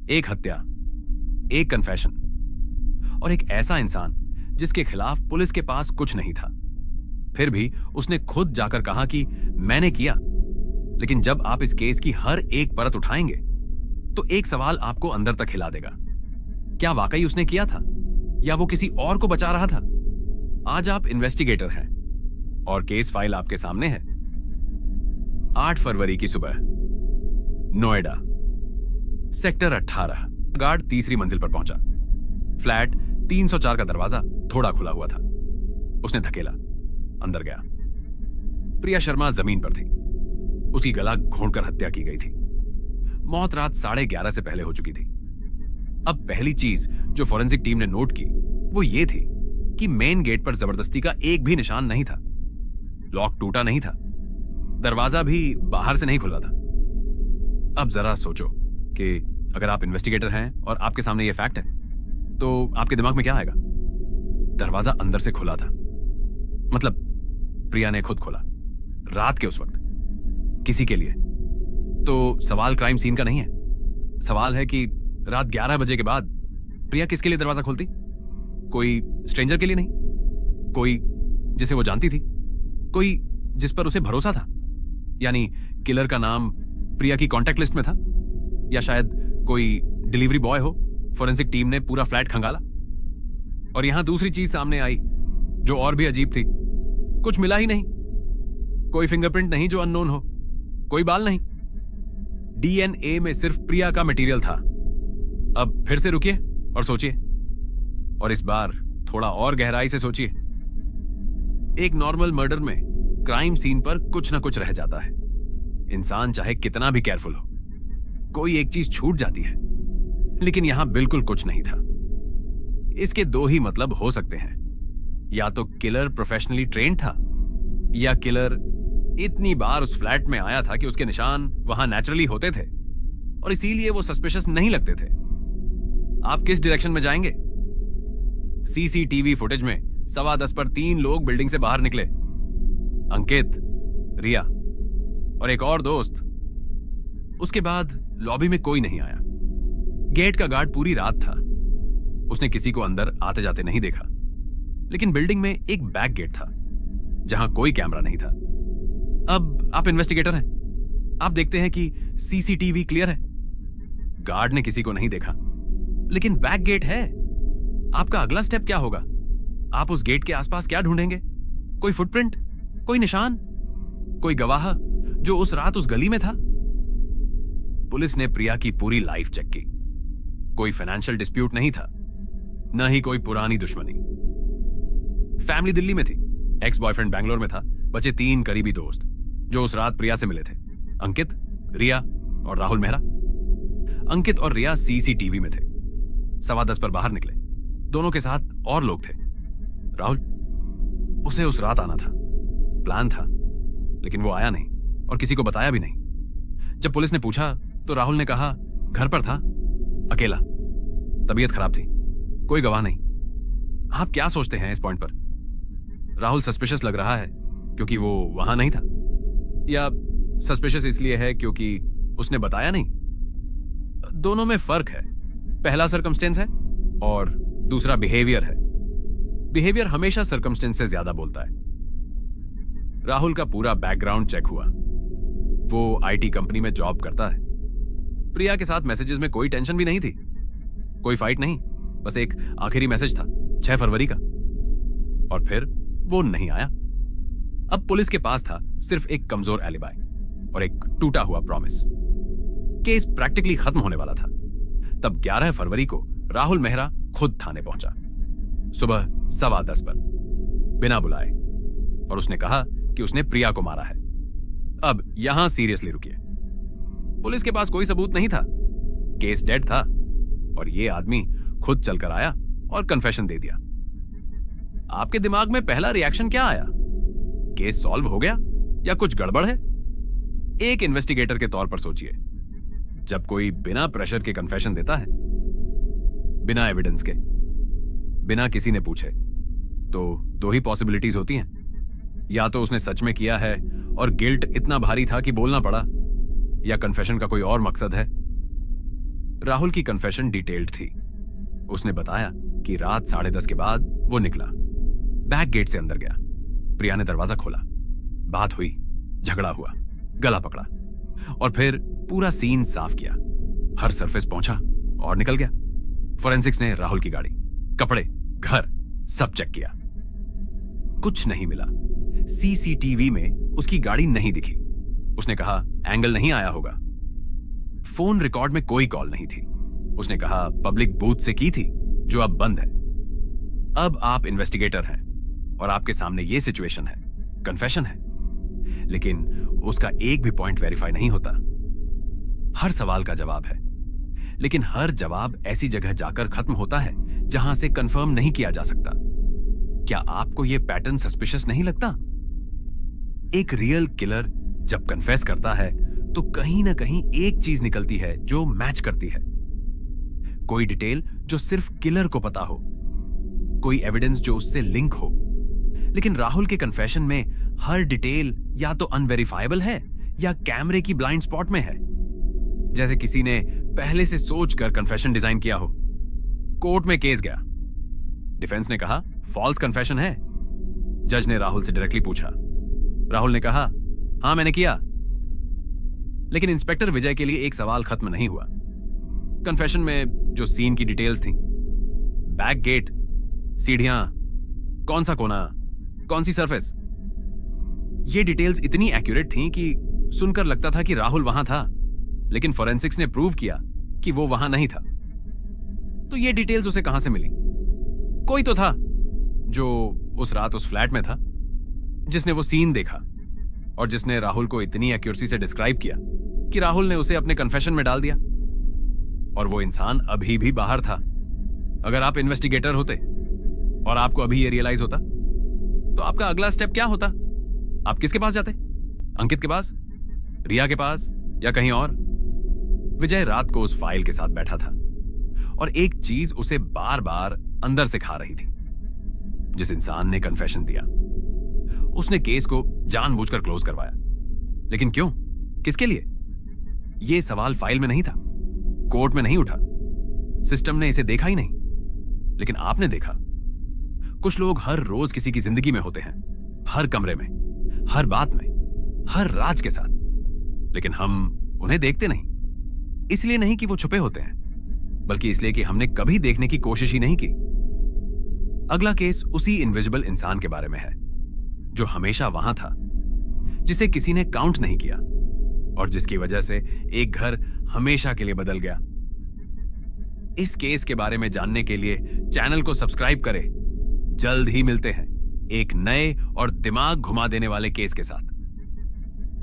एक हत्या, एक कन्फेशन और एक ऐसा इंसान जिसके खिलाफ पुलिस के पास कुछ नहीं था। फिर भी उसने खुद जाकर कहा कि मैंने किया। लेकिन जब आप इस केस की हर एक परत उठाएंगे तो एक सवाल आपको अंदर तक हिला देगा। क्या वाकई उसने किया था या वो किसी और को बचा रहा था? आज आप इन्वेस्टिगेटर हैं और केस फाइल आपके सामने है। 8 फरवरी की सुबह, नोएडा, सेक्टर 18। गार्ड तीसरी मंजिल पर पहुंचा। फ्लैट 304 का दरवाजा थोड़ा खुला हुआ था। उसने धकेला, अंदर गया। प्रिया शर्मा जमीन पर थी। उसकी गला घोंटकर हत्या की गई थी। मौत रात 11:30 से पहले हो चुकी थी। अब पहली चीज जो फॉरेंसिक टीम ने नोट की वो ये थी कि मेन गेट पर जबरदस्ती का एक भी निशान नहीं था। लॉक टूटा नहीं था, दरवाजा भी बाहर से नहीं खुला था। अब जरा सोचो कि अगर आप इन्वेस्टिगेटर हैं और आपके सामने ये फैक्ट है तो आपके दिमाग में क्या आएगा? दरवाजा अंदर से खुला था, मतलब प्रिया ने खुद खोला, रात के उस वक्त, किसी के लिए। तो सवाल क्राइम सीन का नहीं है। सवाल है कि रात 11 बजे के बाद प्रिया किसके लिए दरवाजा खोलती? कोई स्ट्रेंजर के लिए नहीं, कोई जिसे वो जानती थी, कोई जिस पर उसे भरोसा था। यानी किलर का नाम प्रिया की कांटेक्ट लिस्ट में था, या शायद कोई डिलीवरी बॉय हो। फॉरेंसिक टीम ने पूरा फ्लैट खंगाला और यहां दूसरी चीज सामने आई जो और भी अजीब थी। कुछ मिला ही नहीं। कोई फिंगरप्रिंट नहीं जो अननोन हो, कोई बाल नहीं। डीएनए में सिर्फ प्रिया का मटेरियल था। अब फिर से रुकिए और सोचिए, और इस बार थोड़ा और गहराई से सोचिए। एक नॉर्मल मर्डर में क्राइम सीन पर कुछ ना कुछ रह जाता है। इंसान चाहे कितना भी केयरफुल हो, कोई एक चीज छूट जाती है। लेकिन यहां बिल्कुल कुछ नहीं था। इसके दो ही मतलब हो सकते हैं। या तो किलर प्रोफेशनली ट्रेन्ड था, या किलर इतनी बार उस फ्लैट में आया था कि उसके निशान वहां नेचुरली होते थे और इसीलिए वो सस्पिशियस नहीं लगते थे। आप किस डायरेक्शन में जाएंगे? सीसीटीवी फुटेज में 10:15 पर 3 लोग बिल्डिंग से बाहर निकले। अंकित, रिया और एक और दोस्त। उसके बाद लॉबी में कोई नहीं आया। गेट का गार्ड पूरी रात था। उसने किसी को अंदर आते जाते नहीं देखा। लेकिन बिल्डिंग में एक बैक गेट था जहां कोई कैमरा नहीं था। अब आप इन्वेस्टिगेटर हैं, आप देखते हैं कि सीसीटीवी क्लियर है। गार्ड ने किसी को नहीं देखा, लेकिन बैक गेट है। आपका अगला स्टेप क्या होगा? आप उस गेट के आसपास क्या ढूंढेंगे? कोई फुटप्रिंट, कोई निशान, कोई गवाह जो उस रात उस गली में था? पुलिस ने प्रिया की पूरी लाइफ चेक की। कोई फाइनेंशियल डिस्प्यूट नहीं था, न ही कोई पुरानी दुश्मनी। फैमिली दिल्ली में थी, एक्स बॉयफ्रेंड बैंगलोर में था, बचे 3 करीबी दोस्त जो उस रात प्रिया से मिले थे, अंकित, रिया और राहुल मेहरा। अंकित और रिया सीसीटीवी में थे। 10:15 पर बाहर निकले। दोनों के साथ और लोग थे। राहुल, उसे उस रात आना था, प्लान था, लेकिन वो आया नहीं और किसी को बताया भी नहीं। जब पुलिस ने पूछा तो राहुल ने कहा घर पर था, अकेला, तबीयत खराब थी, कोई गवाह नहीं। आप क्या सोचते हैं इस पॉइंट पर? राहुल सस्पिशियस लग रहा है क्योंकि वो वहां नहीं था, या सस्पिशियस इसलिए है क्योंकि उसने बताया नहीं? दोनों में फर्क है। पहला सर्कमस्टेंस है और दूसरा बिहेवियर है। बिहेवियर हमेशा सर्कमस्टेंस से ज्यादा बोलता है। राहुल का पूरा बैकग्राउंड चेक हुआ। वो आईटी कंपनी में जॉब करता है। प्रिया के साथ मैसेजेस में कोई टेंशन भी नहीं थी, कोई फाइट नहीं, बस एक आखिरी मैसेज था 6 फरवरी का, और फिर वो नहीं आया। अब पुलिस के पास था सिर्फ एक कमजोर एलिबाई और एक टूटा हुआ प्रॉमिस। केस प्रैक्टिकली खत्म होने वाला था। तब 11 फरवरी को राहुल मेहरा खुद थाने पहुंचा, सुबह 10:15 पर, बिना बुलाए, और उसने कहा कि उसने प्रिया को मारा है। अब यहां सीरियसली रुकिए। पुलिस के पास कोई सबूत नहीं था, केस डेड था, और ये आदमी खुद चलकर आया और कन्फेशन दे दिया। आपके दिमाग में पहला रिएक्शन क्या आया? केस सॉल्व हो गया या कुछ गड़बड़ है? एक इन्वेस्टिगेटर के तौर पर सोचिए, जब कोई बिना प्रेशर के कन्फेशन देता है, बिना एविडेंस के, बिना किसी ने पूछे, तो 2 ही पॉसिबिलिटीज होती हैं। या तो उसने सच में किया है और गिल्ट इतना भारी था कि बोलना पड़ा, या कन्फेशन का कोई और मकसद है। राहुल की कन्फेशन डिटेल्ड थी। उसने बताया कि रात 10:30 के बाद वो निकला, बैक गेट से अंदर गया। प्रिया ने दरवाजा खोला, बात हुई, झगड़ा हुआ, गला पकड़ा और फिर पूरा सीन साफ किया। हर सरफेस पहुंचा और निकल गया। फोरेंसिक्स ने राहुल की गाड़ी, कपड़े, घर सब चेक किया, कुछ नहीं मिला। सीसीटीवी में उसकी गाड़ी नहीं दिखी। उसने कहा एंगल नहीं आया होगा। फोन रिकॉर्ड में कोई कॉल नहीं थी। उसने कहा पब्लिक बूथ से की थी, जो अब बंद है। अब आप इन्वेस्टिगेटर हैं और आपके सामने ये सिचुएशन है, कन्फेशन है, लेकिन उसका एक भी पॉइंट वेरीफाई नहीं होता। हर सवाल का जवाब है, लेकिन हर जवाब ऐसी जगह जाकर खत्म होता है जहां से कंफर्म नहीं किया जा सकता। क्या आपको यह पैटर्न सस्पिशियस नहीं लगता? एक रियल किलर जब कन्फेस करता है तो कहीं ना कहीं एक चीज निकलती है जो मैच करती है। कोई डिटेल जो सिर्फ किलर को पता हो, कोई एविडेंस जो उससे लिंक हो। लेकिन राहुल के कन्फेशन में हर डिटेल या तो अनवेरिफाइबल है या कैमरे की ब्लाइंड स्पॉट में है, जैसे किसी ने पहले से सोचकर कन्फेशन डिजाइन किया हो। कोर्ट में केस गया, डिफेंस ने कहा फॉल्स कन्फेशन है। जज ने राहुल से डायरेक्टली पूछा, राहुल ने कहा हां मैंने किया। लेकिन इंस्पेक्टर विजय के लिए एक सवाल खत्म नहीं हुआ। कन्फेशन में जो सीन की डिटेल्स थी, बैक गेट, सीढ़ियां, कौन सा कोना, कौन सी सरफेस, ये डिटेल्स इतनी एक्यूरेट थीं कि सुनकर लगता था कि राहुल वहां था। लेकिन फोरेंसिक्स ने प्रूव किया कि वो वहां नहीं था। तो ये डिटेल्स उसे कहां से मिली? कोई तो था जो उस रात उस फ्लैट में था, जिसने वो सीन देखा और जिसने राहुल को इतनी एक्यूरेसी से डिस्क्राइब किया कि राहुल ने उसे अपने कन्फेशन में डाल दिया। और वो इंसान अभी भी बाहर था। अगर आप इन्वेस्टिगेटर होते और आपको अभी ये रियलाइज होता तो आपका अगला स्टेप क्या होता? आप किसके पास जाते? अंकित के पास, रिया के पास या कहीं और? विजय रात को उस फाइल के साथ बैठा था और एक चीज उसे बार बार अंदर से खा रही थी। जिस इंसान ने कन्फेशन दिया, उसने केस को जानबूझकर क्लोज करवाया। लेकिन क्यों? किसके लिए? यह सवाल फाइल में नहीं था, कोर्ट में नहीं उठा, सिस्टम ने इसे देखा ही नहीं। लेकिन आपने देखा। कुछ लोग हर रोज किसी की जिंदगी में होते हैं, हर कमरे में, हर बात में, हर राज के साथ, लेकिन हम उन्हें देखते नहीं। इसलिए नहीं कि वो छुपे होते हैं, बल्कि इसलिए कि हमने कभी देखने की कोशिश ही नहीं की। अगला केस उसी इनविजिबल इंसान के बारे में है, जो हमेशा वहां था, जिसे किसी ने काउंट नहीं किया और जिसकी वजह से एक घर हमेशा के लिए बदल गया। इस केस के बारे में जानने के लिए चैनल को सब्सक्राइब करें। जल्द ही मिलते हैं एक नए और दिमाग घुमा देने वाले केस के साथ।